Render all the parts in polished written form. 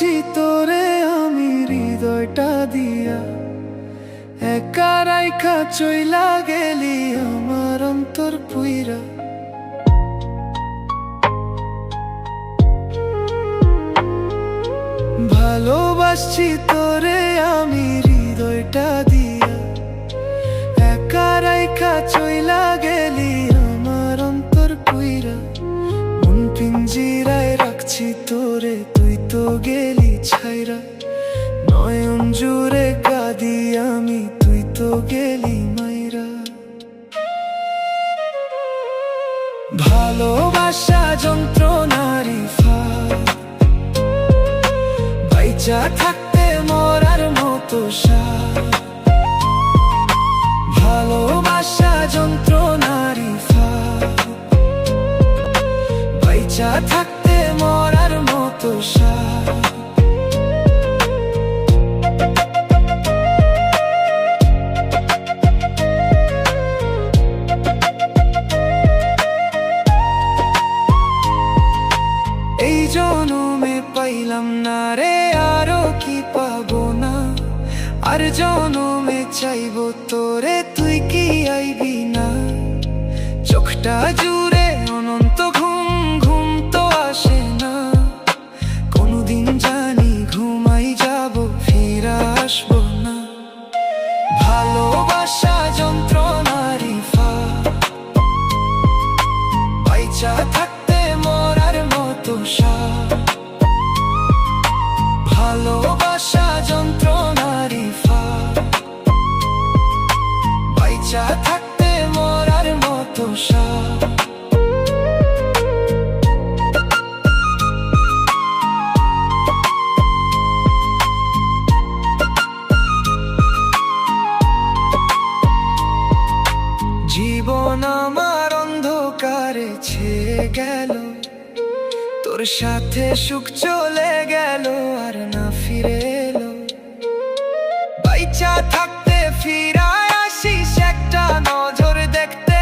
ভালোবাসছি তোরে আমি হৃদয়টা দিয়া, একা রাইখা চইলা গেলি আমার অন্তর পুইরা। ভালোবাসছি তোরে আমি হৃদয়টা দিয়া, একা রাইখা চইলা গেলি আমার অন্তর পুইরা। মন পিঞ্জিরায় রাখছি তোরে, তুই তো গেলি ছাইরা। নয়ন জুড়ে কাঁদি আমি, তুই তো গেলি মাইরা। ভালোবাসা যন্ত্রণারি ফাঁদ, বাইচা থাকতে মরার মতো সাদ। ভালোবাসা যন্ত্রণারি ফাঁদ, বাইচা থাকতে মরার মতো সাদ। এই জনমে পাইলাম না রে, আরো কি পাবো না। আর জনমে চাইবো তোরে, তুই কি আইবি না। চোখটা জুড়ে অনন্ত ঘুম, ঘুম তো আসে না। কোনদিন জানি ঘুমাই যাব, ফিরা আসবো না। ভালোবাসা যন্ত্রণারি ফাঁদ, বাইচা থাকতে মরার মতো সাদ। ভালোবাসা যন্ত্রণারি ফাঁদ, বাইচা থাকতে মরার মতো সাদ। জীবন আমার অন্ধকারে ছেয়ে গেল, তোর সাথে সুখ চলে গেল আর না ফিরে এলো। বাইচা থাকতে ফিরায় আসিস একটা নজর দেখতে,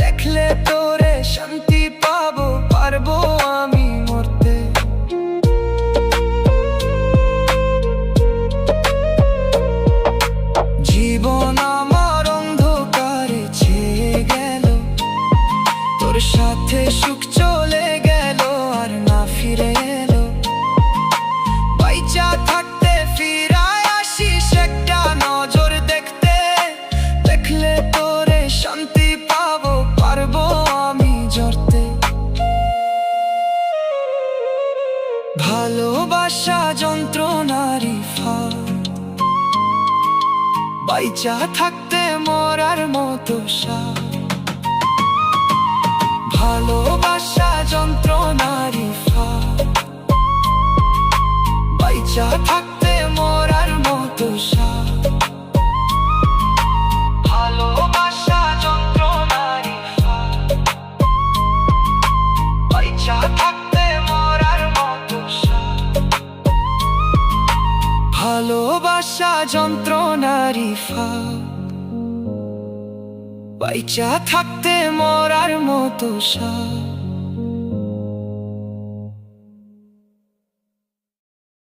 দেখলে তোরে শান্তি পাবো, পারবো আমি মরতে। জীবন আমার অন্ধকারে ছেয়ে গেল, তোর সাথে সুখ চলে গেল আর না ফিরে এলো। বাইচা থাকতে ফিরায় আসিস একটা নজর দেখতে, দেখলে তোরে শান্তি পাবো, পারবো আমি জড়তে। ভালোবাসা যন্ত্রণারি ফাঁদ, বাইচা থাকতে মরার মতো সাদ। ভালোবাসা যন্ত্রণারি ফাঁদ, বাইচা থাকতে মরার মতো সাদ। ভালোবাসা যন্ত্রণারি ফাঁদ, বাইচা থাকতে মরার মতো সাদ। ভালোবাসা যন্ত্রণারি ফাঁদ, বাইচা থাকতে মরার মতো সাদ।